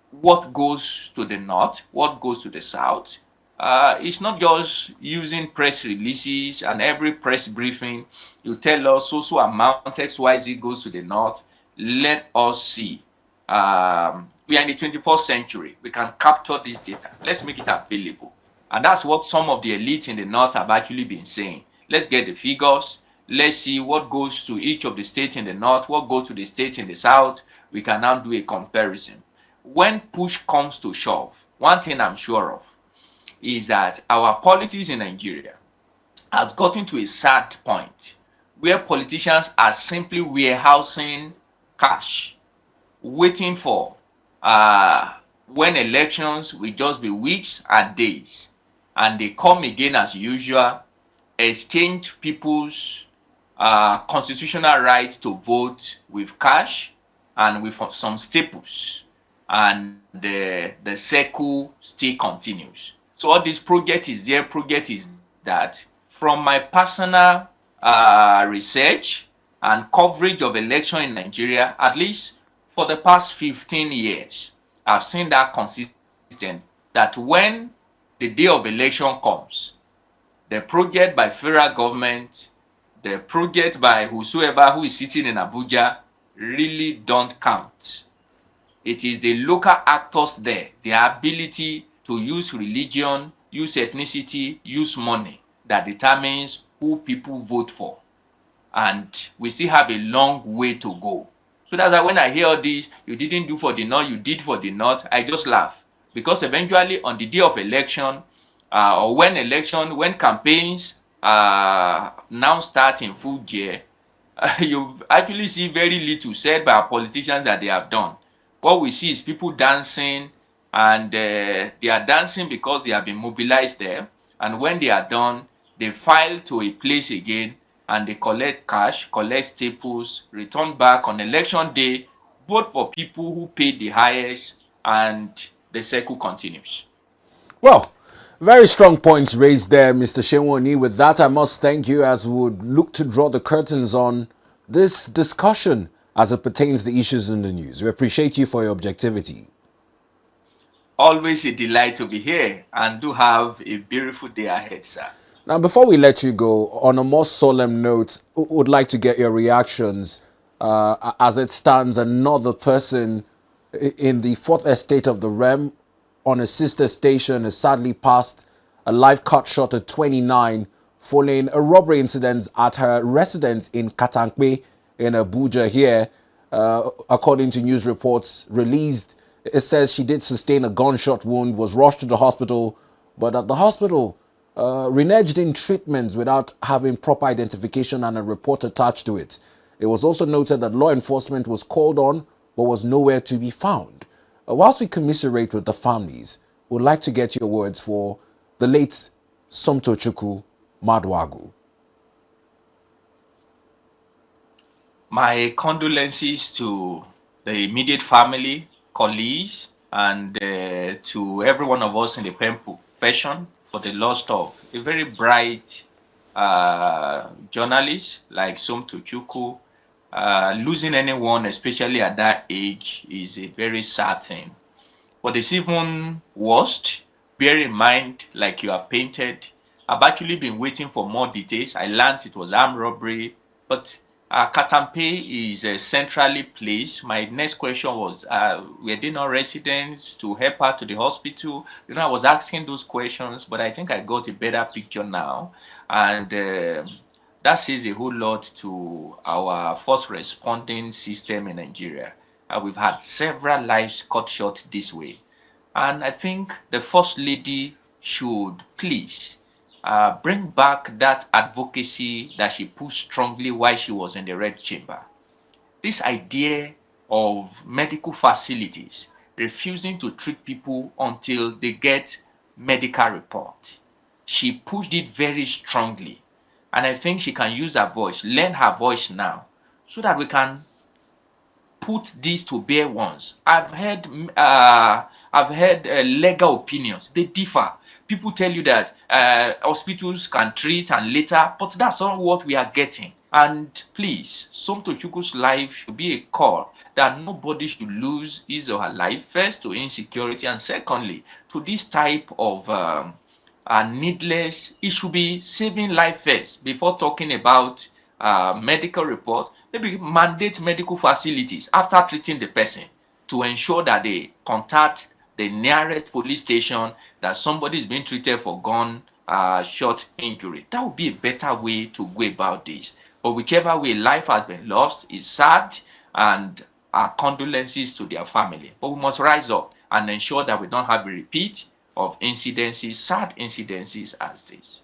what goes to the North, what goes to the South, It's not just using press releases and every press briefing. You tell us so amount XYZ goes to the north. Let us see. We are in the 21st century. We can capture this data. Let's make it available. And that's what some of the elite in the north have actually been saying. Let's get the figures. Let's see what goes to each of the states in the north, what goes to the states in the south. We can now do a comparison. When push comes to shove, one thing I'm sure of is that our politics in Nigeria has gotten to a sad point where politicians are simply warehousing cash, waiting for when elections will just be weeks and days, and they come again as usual, exchange people's constitutional right to vote with cash and with some staples, and the circle still continues. So all this project is there, project is that. From my personal research and coverage of election in Nigeria, at least for the past 15 years, I've seen that consistent that when the day of election comes, the project by federal government, the project by whosoever who is sitting in Abuja really don't count. It is the local actors there, their ability to use religion, use ethnicity, use money that determines who people vote for. And we still have a long way to go. So that's why when I hear all this, you didn't do for the north, you did for the north, I just laugh. Because eventually on the day of election, or when campaigns now start in full gear, you actually see very little said by our politicians that they have done. What we see is people dancing, and they are dancing because they have been mobilized there. And when they are done, they file to a place again and they collect cash, collect staples, return back on election day, vote for people who paid the highest, and the circle continues. Well, very strong points raised there, Mr. Seun Oni. With that, I must thank you as we would look to draw the curtains on this discussion as it pertains to issues in the news. We appreciate you for your objectivity. Always a delight to be here, and do have a beautiful day ahead, sir. Now, before we let you go, on a more solemn note, would like to get your reactions as it stands. Another person in the fourth estate of the REM on a sister station has sadly passed, a life cut short at 29 following a robbery incident at her residence in Katankwe in Abuja here. According to news reports released, it says she did sustain a gunshot wound, was rushed to the hospital, but at the hospital, reneged in treatments without having proper identification and a report attached to it. It was also noted that law enforcement was called on but was nowhere to be found. Whilst we commiserate with the families, we'd like to get your words for the late Somtochukwu Madwagu. My condolences to the immediate family, colleagues, and to every one of us in the pen profession for the loss of a very bright journalist like Somtochukwu. Losing anyone, especially at that age, is a very sad thing. But it's even worst. Bear in mind, like you have painted, I've actually been waiting for more details. I learned it was armed robbery, but Katampe is centrally placed. My next question was, were they not residents to help her to the hospital? I was asking those questions, but I think I got a better picture now. And that says a whole lot to our first responding system in Nigeria. We've had several lives cut short this way. And I think the First Lady should please bring back that advocacy that she pushed strongly while she was in the Red Chamber. This idea of medical facilities refusing to treat people until they get medical report. She pushed it very strongly. And I think she can use her voice, learn her voice now, so that we can put this to bear once. I've heard legal opinions. They differ. People tell you that hospitals can treat and later, but that's not what we are getting. And please, Somtochukwu's life should be a call that nobody should lose his or her life, first to insecurity and secondly to this type of are needless. It should be saving life first before talking about medical report. Maybe mandate medical facilities after treating the person to ensure that they contact the nearest police station that somebody is being treated for gun shot injury. That would be a better way to go about this. But whichever way life has been lost is sad, and our condolences to their family. But we must rise up and ensure that we don't have a repeat of incidences, sad incidences as this.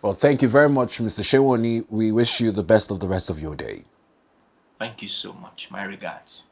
Well, thank you very much, Mr. Seun Oni. We wish you the best of the rest of your day. Thank you so much. My regards.